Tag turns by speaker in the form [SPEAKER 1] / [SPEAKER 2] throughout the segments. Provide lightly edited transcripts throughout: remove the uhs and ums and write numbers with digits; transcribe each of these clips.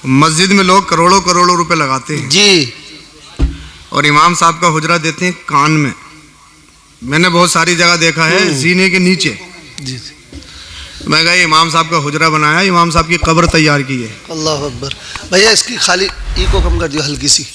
[SPEAKER 1] मस्जिद में लोग करोड़ों करोड़ों रुपए लगाते हैं
[SPEAKER 2] जी,
[SPEAKER 1] और इमाम साहब का हुजरा देते हैं कान में। मैंने बहुत सारी जगह देखा है जीने के नीचे।
[SPEAKER 2] जी,
[SPEAKER 1] मैं कहा इमाम साहब का हुजरा बनाया, इमाम साहब की कब्र तैयार की है।
[SPEAKER 2] अल्लाह अकबर। भैया इसकी खाली इको कम कर दियो, हल्की सी,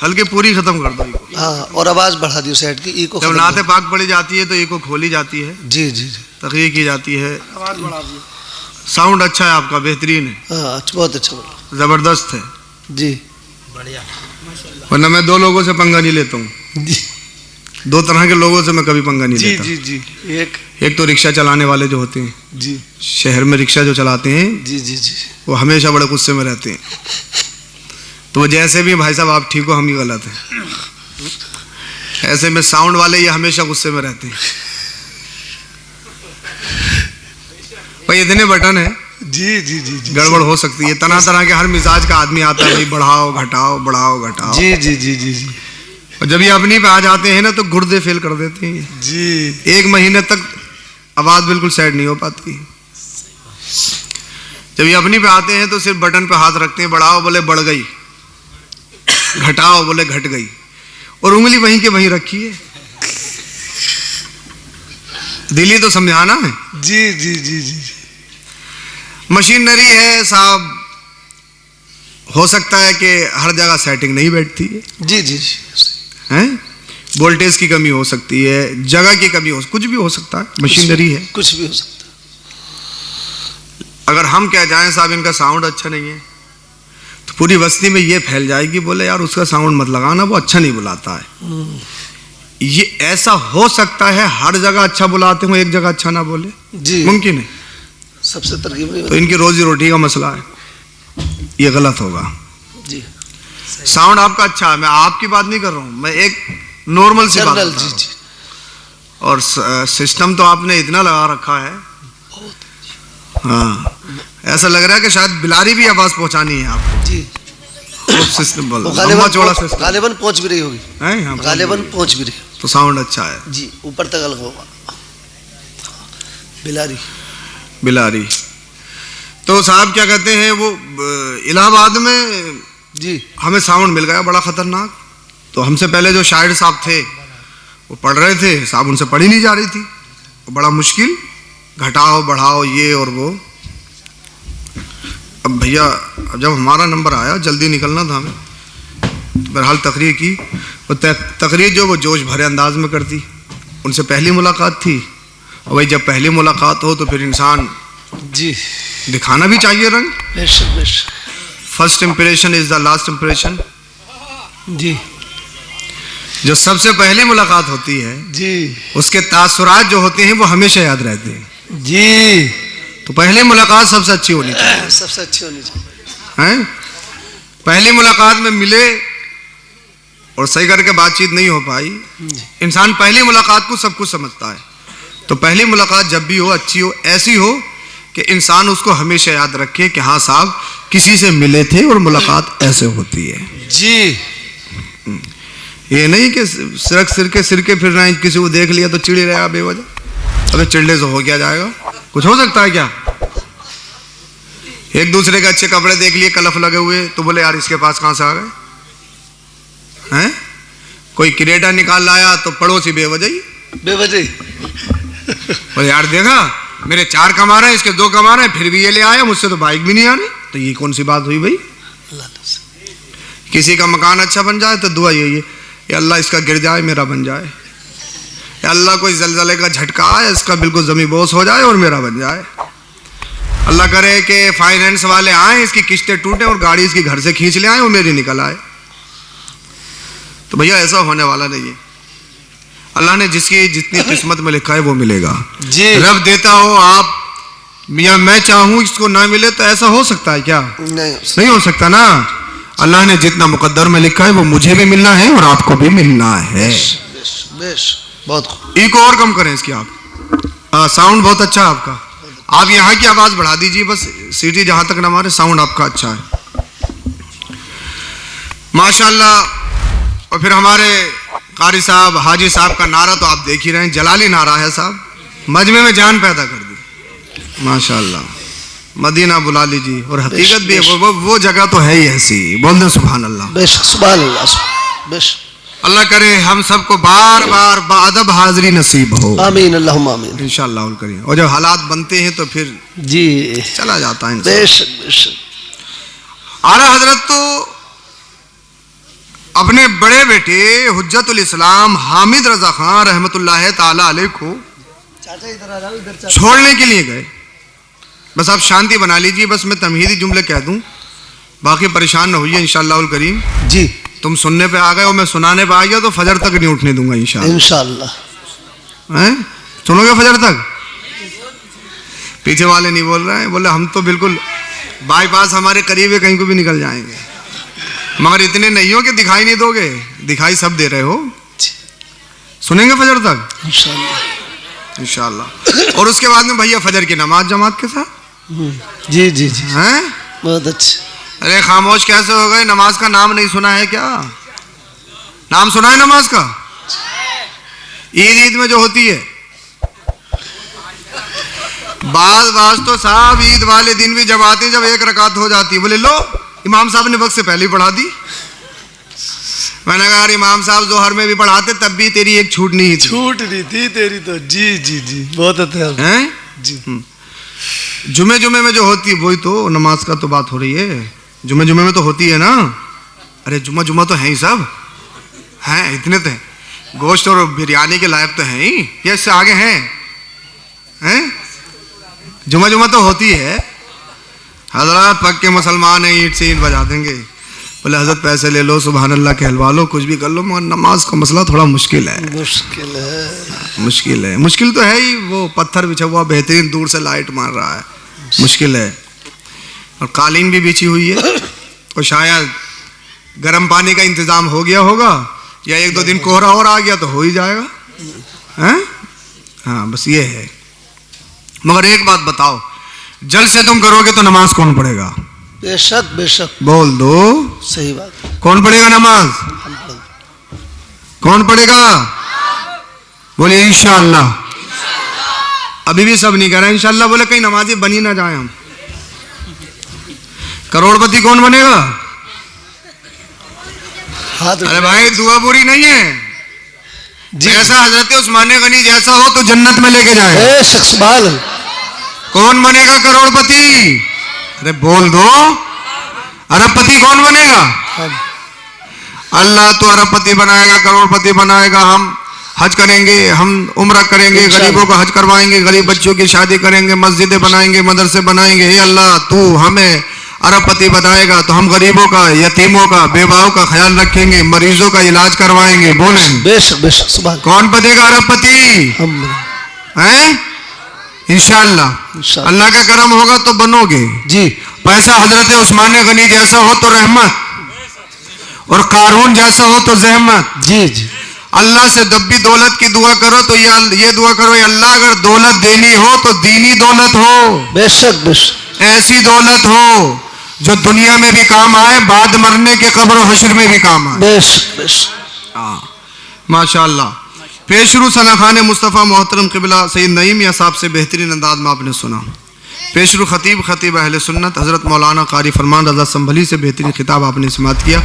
[SPEAKER 1] हल्के पूरी खत्म कर दो।
[SPEAKER 2] हाँ, और आवाज बढ़ा दियो साइड की, इको
[SPEAKER 1] जब नाते पाक पड़ी जाती है तो इको खोली जाती है,
[SPEAKER 2] जी जी जी,
[SPEAKER 1] तकरीर की जाती है, आवाज बढ़ा दियो। साउंड अच्छा है आपका, बेहतरीन है,
[SPEAKER 2] हाँ बहुत अच्छा बोला,
[SPEAKER 1] जबरदस्त है
[SPEAKER 2] जी,
[SPEAKER 1] बढ़िया। वरना मैं दो लोगों से पंगा नहीं लेता हूँ,
[SPEAKER 2] जी,
[SPEAKER 1] दो तरह के लोगों से मैं कभी पंगा नहीं
[SPEAKER 2] जी
[SPEAKER 1] लेता।
[SPEAKER 2] जी जी,
[SPEAKER 1] एक तो रिक्शा चलाने वाले जो होते हैं,
[SPEAKER 2] जी,
[SPEAKER 1] शहर में रिक्शा जो चलाते हैं,
[SPEAKER 2] जी जी जी,
[SPEAKER 1] वो हमेशा बड़े गुस्से में रहते हैं। तो वो जैसे भी भाई साहब आप ठीक हो, हम ही गलत हैं, ऐसे में साउंड वाले ये हमेशा गुस्से में रहते हैं। भाई इतने बटन है,
[SPEAKER 2] जी जी जी जी,
[SPEAKER 1] गड़बड़ हो सकती है, तरह तरह के हर मिजाज का आदमी आता है, भाई बढ़ाओ घटाओ बढ़ाओ घटाओ।
[SPEAKER 2] जी जी जी जी जी,
[SPEAKER 1] और जब ये अपनी पे आ जाते हैं ना तो गुर्दे फेल कर देते हैं
[SPEAKER 2] जी,
[SPEAKER 1] 1 महीने तक आवाज बिल्कुल सेट नहीं हो पाती। जब ये अपनी पे आते हैं तो सिर्फ बटन पे हाथ रखते हैं, बढ़ाओ बोले बढ़ गई, घटाओ बोले घट गई, और उंगली वहीं के वहीं रखी है। दिली तो समझाना है।
[SPEAKER 2] जी जी जी जी,
[SPEAKER 1] मशीनरी है साहब, हो सकता है कि हर जगह सेटिंग नहीं बैठती है,
[SPEAKER 2] जी जी जी,
[SPEAKER 1] हैं? वोल्टेज की कमी हो सकती है, जगह की कमी हो, कुछ भी हो सकता है, मशीनरी है,
[SPEAKER 2] कुछ भी हो सकता है।
[SPEAKER 1] अगर हम कह जाएं साहब इनका साउंड अच्छा नहीं है तो पूरी बस्ती में ये फैल जाएगी, बोले यार उसका साउंड मत लगाना, वो अच्छा नहीं बुलाता है। ये ऐसा हो सकता है हर जगह अच्छा बुलाते हो, एक जगह अच्छा ना बोले,
[SPEAKER 2] जी,
[SPEAKER 1] मुमकिन है।
[SPEAKER 2] सबसे तरकीब नहीं
[SPEAKER 1] तो इनकी रोजी रोटी का मसला है, ये गलत होगा।
[SPEAKER 2] जी,
[SPEAKER 1] साउंड आपका अच्छा है, मैं आपकी बात नहीं कर रहा हूं, मैं एक नॉर्मल सी बात कर
[SPEAKER 2] जनरल,
[SPEAKER 1] रहा
[SPEAKER 2] जी
[SPEAKER 1] हूं।
[SPEAKER 2] जी,
[SPEAKER 1] और सिस्टम तो आपने इतना लगा रखा है, हाँ, ऐसा लग रहा है कि शायद बिलारी भी आवाज पहुंचानी है आपको।
[SPEAKER 2] जी,
[SPEAKER 1] सिस्टम
[SPEAKER 2] वो
[SPEAKER 1] लंबा चौड़ा सिस्टम
[SPEAKER 2] गालिबन पहुंच भी रही होगी,
[SPEAKER 1] है, हाँ,
[SPEAKER 2] गालिबन पहुंच भी रही,
[SPEAKER 1] तो साउंड अच्छा है
[SPEAKER 2] जी, ऊपर तक अलग होगा। बिलारी,
[SPEAKER 1] बिलारी। तो साहब क्या कहते हैं, वो इलाहाबाद में
[SPEAKER 2] जी,
[SPEAKER 1] हमें साउंड मिल गया बड़ा खतरनाक। तो हमसे पहले जो शायर साहब थे वो पढ़ रहे थे, साहब उनसे पढ़ी नहीं जा रही थी, बड़ा मुश्किल, घटाओ बढ़ाओ ये और वो। अब भैया जब हमारा नंबर आया, जल्दी निकलना था हमें, बहरहाल तकरीर की, वो तकरीर जो वो जोश भरे अंदाज में करती। उनसे पहली मुलाकात थी, और भाई जब पहली मुलाकात हो तो फिर इंसान
[SPEAKER 2] जी,
[SPEAKER 1] दिखाना भी चाहिए रंग।
[SPEAKER 2] बेशक बेशक,
[SPEAKER 1] first impression is the last impression.
[SPEAKER 2] जी
[SPEAKER 1] जो सबसे पहली मुलाकात होती है
[SPEAKER 2] जी,
[SPEAKER 1] उसके तासुरात जो होते हैं वो हमेशा याद रहते हैं।
[SPEAKER 2] जी,
[SPEAKER 1] तो पहली मुलाकात सबसे अच्छी होनी चाहिए,
[SPEAKER 2] सबसे अच्छी होनी चाहिए,
[SPEAKER 1] हैं? पहली मुलाकात में मिले और सही करके बातचीत नहीं हो पाई, इंसान पहली मुलाकात को सब कुछ समझता है। तो पहली मुलाकात जब भी हो अच्छी हो, ऐसी हो कि इंसान उसको हमेशा याद रखे कि हाँ साहब किसी से मिले थे और मुलाकात ऐसे होती है।
[SPEAKER 2] जी,
[SPEAKER 1] ये नहीं कि सिरके फिर रहे हैं, किसी को देख लिया तो चिढ़ रहेगा बेवजह। अबे चिढ़ने से हो क्या जाएगा, कुछ हो सकता है क्या? एक दूसरे के अच्छे कपड़े देख लिए कलफ लगे हुए तो बोले यार इसके पास कहां से आ गए हैं? कोई क्रेटा निकाल लाया तो पड़ोसी बेवजह बोले यार देखा मेरे 4 कमा रहे हैं, इसके 2 कमा रहे हैं, फिर भी ये ले आया, मुझसे तो बाइक भी नहीं आ रही। तो ये कौन सी बात हुई भाई? किसी का मकान अच्छा बन जाए तो दुआ यही है, या अल्लाह इसका गिर जाए मेरा बन जाए, या अल्लाह कोई जलजले का झटका आए इसका बिल्कुल जमीन बोस हो जाए और मेरा बन जाए। अल्लाह करे कि फाइनेंस वाले आए, इसकी किस्तें टूटे और गाड़ी इसकी घर से खींच ले आए और मेरी निकल आए। तो भैया ऐसा होने वाला नहीं है। अल्लाह ने जिसकी जितनी किस्मत में लिखा है वो मिलेगा। रब देता हो आप या मैं चाहूं इसको ना मिले तो ऐसा हो सकता है क्या? नहीं हो सकता ना। अल्लाह ने जितना मुकद्दर में लिखा है वो मुझे भी मिलना है और आपको भी मिलना है। बहुत इको और कम करें इसकी आप। साउंड बहुत अच्छा है आपका, आप यहाँ की आवाज बढ़ा दीजिए बस, सीटी जहां तक ना मारे, साउंड आपका अच्छा है माशाल्लाह। और फिर हमारे कारी साहब हाजी साहब का नारा तो आप देख ही रहे हैं, जलाली नारा है साहब, मजमे में जान पैदा कर दी माशाल्लाह मदीना बुला लीजिए। और हकीकत भी है, वो जगह तो है ही ऐसी। बोल दे सुभान अल्लाह।
[SPEAKER 2] बेशक सुभान अल्लाह। बेशक
[SPEAKER 1] अल्लाह करे हम सबको बार बार बाअदब हाजिरी नसीब हो।
[SPEAKER 2] आमीन अल्लाहुम्मा आमीन
[SPEAKER 1] इंशाअल्लाह करें। और जब हालात बनते हैं तो फिर
[SPEAKER 2] जी
[SPEAKER 1] चला जाता है।
[SPEAKER 2] बेशक बेशक।
[SPEAKER 1] आला हजरत तो अपने बड़े बेटे हुज्जतुल इस्लाम हामिद रजा खान रहमतुल्लाह ताला अलैह को छोड़ने के लिए गए। बस आप शांति बना लीजिए। बस मैं तमहीदी जुमले कह दूं, बाकी परेशान न होइए इंशाअल्लाह करीम।
[SPEAKER 2] जी
[SPEAKER 1] तुम सुनने पे आ गए और मैं सुनाने पे आ गया तो फजर तक नहीं उठने दूंगा इंशाअल्लाह।
[SPEAKER 2] इंशाअल्लाह
[SPEAKER 1] हैं? सुनोगे फजर तक? पीछे वाले नहीं बोल रहे हैं, बोले हम तो बिल्कुल बाईपास हमारे करीब है, कहीं को भी निकल जाएंगे। मगर इतने नहीं हो कि दिखाई नहीं दोगे, दिखाई सब दे रहे हो। सुनेंगे फजर तक
[SPEAKER 2] इंशाअल्लाह
[SPEAKER 1] इंशाअल्लाह। और उसके बाद में भैया फजर की नमाज जमात के साथ।
[SPEAKER 2] जी जी जी
[SPEAKER 1] हैं?
[SPEAKER 2] बहुत अच्छे।
[SPEAKER 1] अरे खामोश कैसे हो गए? नमाज का नाम नहीं सुना है क्या? नाम सुना है नमाज का? ईद में जो होती है, बाज तो साहब ईद वाले दिन भी जब आते हैं, जब एक रकात हो जाती है, बोले लो इमाम साहब ने वक्त से पहले ही पढ़ा दी। मैंने कहा यार इमाम साहब जोहर में भी पढ़ाते तब भी तेरी एक छूट नहीं थी।
[SPEAKER 2] छूट नहीं थी तेरी तो। जी जी जी बहुत अच्छे
[SPEAKER 1] हैं
[SPEAKER 2] जी।
[SPEAKER 1] जुमे जुमे में जो होती है वही तो नमाज का तो बात हो रही है। जुमे जुमे में तो होती है ना। अरे जुमा जुमा तो है ही सब हैं, इतने तो हैं। गोश्त और बिरयानी के लायक तो हैं ही, ये इससे आगे हैं। जुमा जुमा तो होती है। हजरत पक्के मुसलमान हैं, ईंट से ईंट बजा देंगे। बोले हजरत पैसे ले लो, सुभान अल्लाह कहलवा लो, कुछ भी कर लो, मगर नमाज का मसला थोड़ा मुश्किल है।
[SPEAKER 2] मुश्किल है।
[SPEAKER 1] मुश्किल तो है ही। वो पत्थर बिछा हुआ बेहतरीन दूर से लाइट मार रहा है, मुश्किल है। और कालीन भी बिछी हुई है। और शायद गर्म पानी का इंतजाम हो गया होगा, या एक दो दिन कोहरा और आ गया तो हो ही जाएगा। हैं? हाँ बस ये है। मगर एक बात बताओ, जल से तुम करोगे तो नमाज कौन पढ़ेगा?
[SPEAKER 2] बेशक बेशक
[SPEAKER 1] बोल दो।
[SPEAKER 2] सही बात।
[SPEAKER 1] कौन पढ़ेगा नमाज? कौन पढ़ेगा? बोले इंशाअल्लाह। अभी भी सब नहीं कह रहे इंशाअल्लाह। बोले कहीं नमाजी बनी ना जाए हम। करोड़पति कौन बनेगा? अरे भाई दुआ बुरी नहीं है। जैसा हजरत उस्मान गनी जैसा हो तो जन्नत में लेके जाए। कौन बनेगा करोड़पति? अरे बोल दो। अरबपति कौन बनेगा? अल्लाह तो अरबपति बनाएगा, करोड़पति बनाएगा। हम हज करेंगे, हम उम्रा करेंगे, गरीबों का हज करवाएंगे, गरीब बच्चों की शादी करेंगे, मस्जिदें बनाएंगे, मदरसे बनाएंगे। हे अल्लाह तू हमें अरबपति बनाएगा तो हम गरीबों का, यतीमों का, बेवाओं का ख्याल रखेंगे, मरीजों का इलाज करवाएंगे। बोले
[SPEAKER 2] बेशक बेशक सुभान।
[SPEAKER 1] कौन बनेगा अरबपति? हैं? इंशाअल्लाह। अल्लाह का करम होगा तो बनोगे
[SPEAKER 2] जी।
[SPEAKER 1] पैसा हजरत उस्मान गनी जैसा हो तो रहमत, और कारून जैसा हो तो जहमत।
[SPEAKER 2] जी जी।
[SPEAKER 1] अल्लाह से दब्बी दौलत की दुआ करो तो ये दुआ करो, अल्लाह अगर दौलत देनी हो तो दीनी दौलत हो।
[SPEAKER 2] बेशक बेशक।
[SPEAKER 1] ऐसी दौलत हो जो दुनिया में भी काम आए, बाद मरने के कब्र और हश्र में भी काम आए।
[SPEAKER 2] बेशक बेशक।
[SPEAKER 1] माशाअल्लाह। पेशरू सना खान मुस्तफ़ा मोहतरम क़िबला सैयद नईम या साहब से बेहतरीन अंदाज में आपने सुना। पेशरू खतीब अहले सुन्नत हज़रत मौलाना कारी फरमान रज़ा संभली से बेहतरीन खिताब आपने समात किया।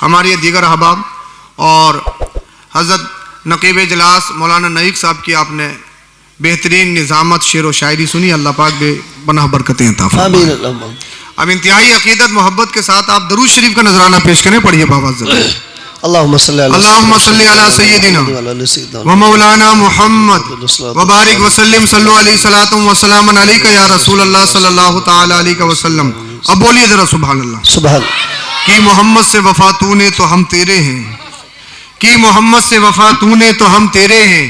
[SPEAKER 1] हमारे दीगर अहबाब और हज़रत नकीब इजलास मौलाना नईक साहब की आपने बेहतरीन निज़ामत शेर व शायरी सुनी। अल्लाह पाक बेपनाह बरकतें अता फरमाए। अब इंतहाई अक़ीदत मोहब्बत के साथ आप दरूद शरीफ का नजराना पेश करें। पढ़िए बाबा ज़रूर।
[SPEAKER 2] अल्लाहुम्मा सल्ली अला
[SPEAKER 1] सय्यिदिना व मौलाना मुहम्मद व बारिक व सल्लिम सल्लु अलैहि सलातु व सलामन अलैका या रसूल अल्लाह सल्लल्लाहु तआला अलैहि वसल्लम। अब बोलिए जरा सुभान अल्लाह।
[SPEAKER 2] सुभान।
[SPEAKER 1] कि मोहम्मद से वफा तूने तो हम तेरे हैं, कि मोहम्मद से वफा तूने तो हम तेरे हैं।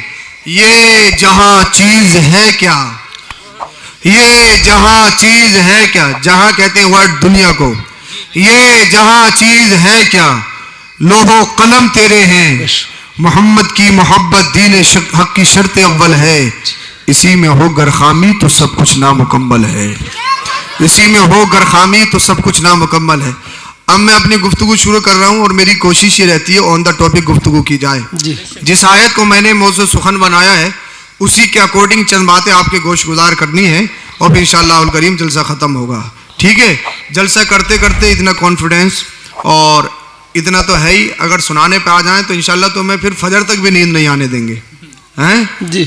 [SPEAKER 1] ये जहां चीज है क्या, ये जहां चीज है क्या, जहां कहते हैं वर्ड दुनिया को, ये जहां चीज है क्या, लोहो कलम तेरे हैं। मोहम्मद की मोहब्बत दीन हक की शर्त अव्वल है। इसी में हो गरखामी तो सब कुछ नामुकम्मल है। इसी में हो गरखामी तो सब कुछ नामुकम्मल है। अब मैं अपनी गुफ्तगू शुरू कर रहा हूँ और मेरी कोशिश ये रहती है ऑन द टॉपिक गुफ्तगू की जाए। जिस आयत को मैंने मौजू सुखन बनाया है उसी के अकॉर्डिंग चंद बातें आपके गोश गुजार करनी है और फिर इंशाअल्लाह करीम जलसा ख़त्म होगा। ठीक है, जलसा करते करते इतना कॉन्फिडेंस और इतना तो है ही, अगर सुनाने पे आ जाएं तो इंशाअल्लाह तो मैं फिर फजर तक भी नींद नहीं आने देंगे हैं,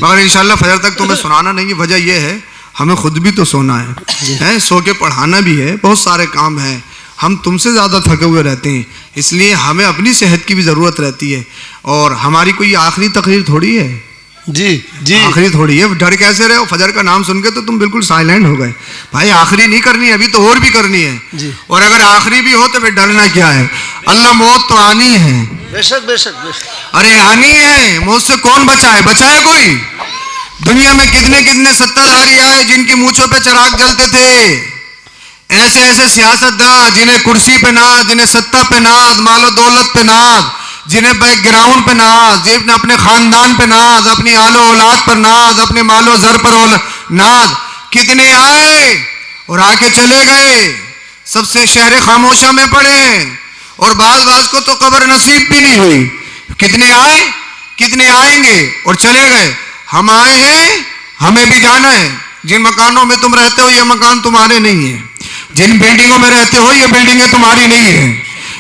[SPEAKER 1] मगर इंशाअल्लाह फजर तक तो मैं सुनाना नहीं है। वजह यह है हमें खुद भी तो सोना है, सो के पढ़ाना भी है, बहुत सारे काम हैं, हम तुमसे ज़्यादा थके हुए रहते हैं, इसलिए हमें अपनी सेहत की भी ज़रूरत रहती है। और हमारी कोई आखिरी तकरीर थोड़ी है
[SPEAKER 2] जी जी,
[SPEAKER 1] आखिरी थोड़ी है। डर कैसे रहे हो, फजर का नाम सुन के तो तुम बिल्कुल साइलेंट हो गए। भाई आखिरी नहीं करनी है, अभी तो और भी करनी है
[SPEAKER 2] जी।
[SPEAKER 1] और अगर आखिरी भी हो तो फिर डरना क्या है, अल्लाह मौत तो आनी है,
[SPEAKER 2] बेशक बेशक बेशक,
[SPEAKER 1] अरे आनी है, मौत से कौन बचाए, बचाए कोई? दुनिया में कितने कितने सत्ताधारी आए जिनकी मूंछों पे चिराग जलते थे, ऐसे ऐसे सियासतदान जिन्हें कुर्सी पे नाज, जिन्हें सत्ता पे नाज, मालो दौलत पे नाज, जिन्हें बैकग्राउंड पे नाज, जिन्हें अपने खानदान पे नाज, अपनी आलो औलाद पर नाज, अपने मालो जर पर नाज, कितने आए और आके चले गए, सबसे शहर खामोशा में पड़े और बाज को तो कब्र नसीब भी नहीं हुई। कितने आए, कितने आएंगे और चले गए। हम आए हैं, हमें भी जाना है। जिन मकानों में तुम रहते हो ये मकान तुम्हारे नहीं है, जिन बिल्डिंगों में रहते हो ये बिल्डिंगें तुम्हारी नहीं है,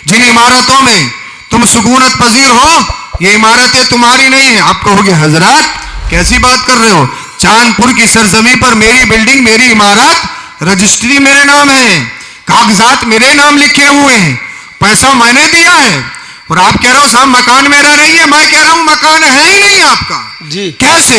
[SPEAKER 1] जिन इमारतों में तुम सुकूनत पजीर हो ये इमारतें तुम्हारी नहीं है। आप कहोगे हजरत कैसी बात कर रहे हो, चांदपुर की सरजमी पर मेरी बिल्डिंग, मेरी इमारत, रजिस्ट्री मेरे नाम है, कागजात मेरे नाम लिखे हुए हैं, पैसा मैंने दिया है, और आप कह रहे हो साहब मकान मेरा नहीं है। मैं कह रहा हूं मकान है ही नहीं आपका
[SPEAKER 2] जी।
[SPEAKER 1] कैसे,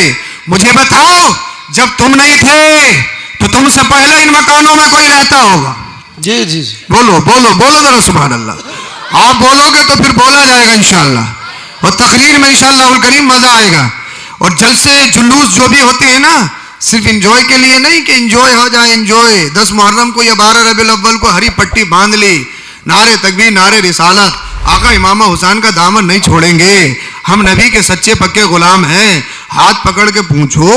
[SPEAKER 1] मुझे बताओ, जब तुम नहीं थे तो तुमसे पहले इन मकानों में कोई रहता होगा।
[SPEAKER 2] जी जी जी,
[SPEAKER 1] बोलो बोलो बोलो जरा सुभान अल्लाह। आप बोलोगे तो फिर बोला जाएगा इंशाअल्लाह, और तकरीर में इंशाअल्लाह करीम मजा आएगा। और जलसे जुलूस जो भी होते हैं ना, सिर्फ इंजॉय के लिए नहीं कि इंजॉय हो जाए, इंजॉय 10 मुहर्रम को या 12 रबीउल अव्वल को हरी पट्टी बांध ली, नारे तकबीर नारे रिसालत, आका इमाम हुसैन का दामन नहीं छोड़ेंगे, हम नबी के सच्चे पक्के गुलाम हैं। हाथ पकड़ के पूछो,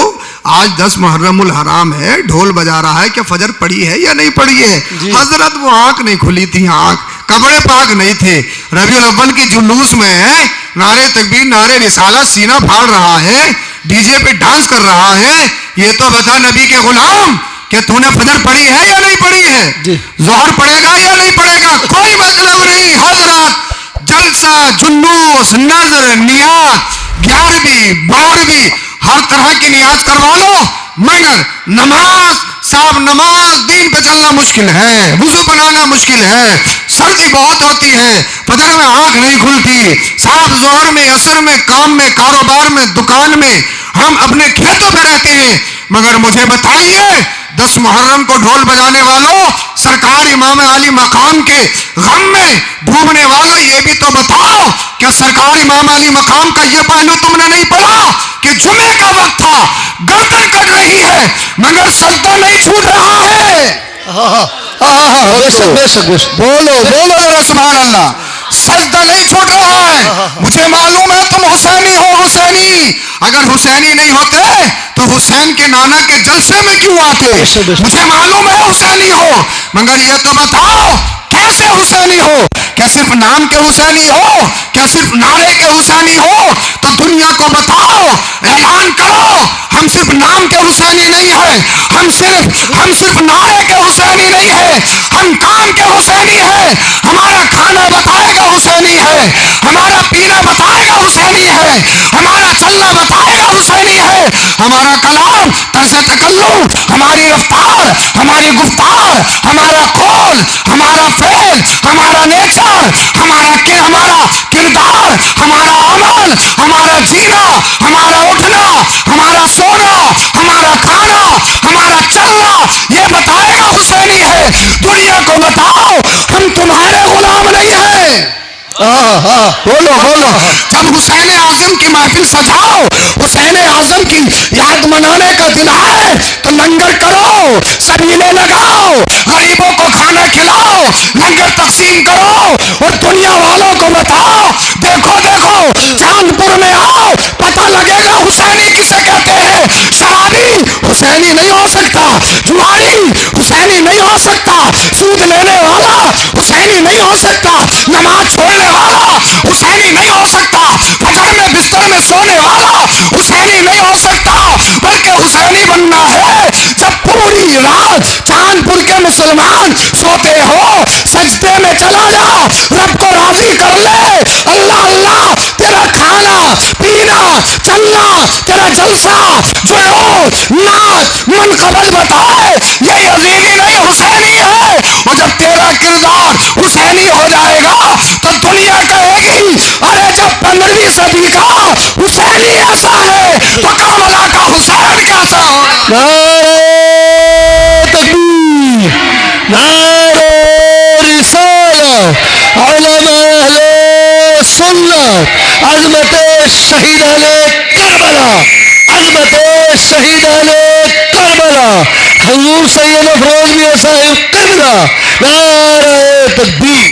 [SPEAKER 1] आज 10 मुहर्रमुल हराम है, ढोल बजा रहा है, क्या फजर पड़ी है या नहीं पड़ी है? हजरत वो आंख नहीं खुली थी, आंख, कपड़े पाक नहीं थे, रबीउल अव्वल की जुलूस में है, नारे तकबीर नारे रिसालत, सीना फाड़ रहा है, डीजे पे डांस कर रहा है। ये तो बता नबी के गुलाम कि तूने फजर पढ़ी है या नहीं पढ़ी है, जोहर पढ़ेगा या नहीं पढ़ेगा, कोई मतलब नहीं। हजरत जलसा जुलूस नजर नियाज 11वीं 12वीं हर तरह की नियाज करवा लो, मगर नमाज साहब, नमाज दीन पे चलना मुश्किल है, वुजू बनाना मुश्किल है, सर्दी बहुत होती है, फजर में आंख नहीं खुलती साहब, जोहर में असर में काम में कारोबार में दुकान में हम अपने खेतों पे रहते हैं। मगर मुझे बताइए 10 मुहर्रम को ढोल बजाने वालों, सरकार इमाम आली मकाम के गम में डूबने वालों, ये भी तो बताओ क्या सरकार इमाम आली मकाम का ये पहलू तुमने नहीं पढ़ा कि जुमे का वक्त था, गर्दन कट रही है मगर सजदा नहीं छूट रहा है।
[SPEAKER 2] बेशक बेशक बेशक,
[SPEAKER 1] बोलो बोलो जरा सुभान अल्लाह, सजदा नहीं छूट रहा है। मुझे मालूम है तुम हुसैनी हो, हुसैनी, अगर हुसैनी नहीं होते तो हुसैन के नाना के जलसे में क्यों आते? मुझे मालूम है हुसैनी हो, मगर ये तो बताओ कैसे हुसैनी हो? क्या सिर्फ नाम के हुसैनी हो? क्या सिर्फ नारे के हुसैनी हो? तो दुनिया को बताओ, ऐलान करो, हम सिर्फ नाम के हुसैनी नहीं है, हम सिर्फ नारे के हुसैनी नहीं है, हम काम के हुसैनी है। हमारा खाना बताएगा हुसैनी है, हमारा पीना बताएगा हुसैनी है, हमारा चलना बताएगा हुसैनी है, हमारा कलाम तर्ज़ तकल्लुम, हमारी रफ्तार, हमारी गुफ्तार, हमारा कौल, हमारा फेल, हमारा नेचर, हमारा किरदार, हमारा अमल, हमारा जीना, हमारा उठना, हमारा सोना, हमारा खाना, हमारा चलना, ये बताएगा हुसैनी है। दुनिया को बताओ हम तुम्हारे गुलाम नहीं है। बोलो बोलो, जब हुसैन आजम की महफिल सजाओ, हुसैन आजम की याद मनाने का दिन आए तो लंगर करो, सबीले लगाओ, गरीबों को खाना खिलाओ, लंगर तकसीम करो और दुनिया वालों को बताओ, देखो देखो चांदपुर में आओ, पता लगेगा हुसैनी किसे कहते हैं। शराबी हुसैनी नहीं हो सकता, जुआरी हुसैनी नहीं हो सकता, सूद लेने वाला हुसैनी नहीं हो सकता, नमाज छोड़ने वाला हुसैनी नहीं हो सकता, फजर में बिस्तर में सोने वाला हुसैनी नहीं हो सकता, बल्कि हुसैनी बनना है जब पूरी
[SPEAKER 3] चला जा, रब को राजी कर ले। अल्लाह अल्लाह तेरा खाना पीना चलना तेरा जलसा जुनून नाच मनकबत बताए ये यजीदी नहीं हुसैनी है। और जब तेरा किरदार हुसैनी हो जाएगा तो दुनिया कहेगी अरे जब 15वीं सदी का हुसैनी ऐसा है तो करबला का हुसैन कैसा होगा। नारे तकबीर, नारे रिसालत, उलमा अहले सुन्नत, अज़मत शहीदाने करबला, अज़मत शहीदाने करबला, हुजूर सैयद अफरोज मियां साहिब किबला। नारे तकबीर।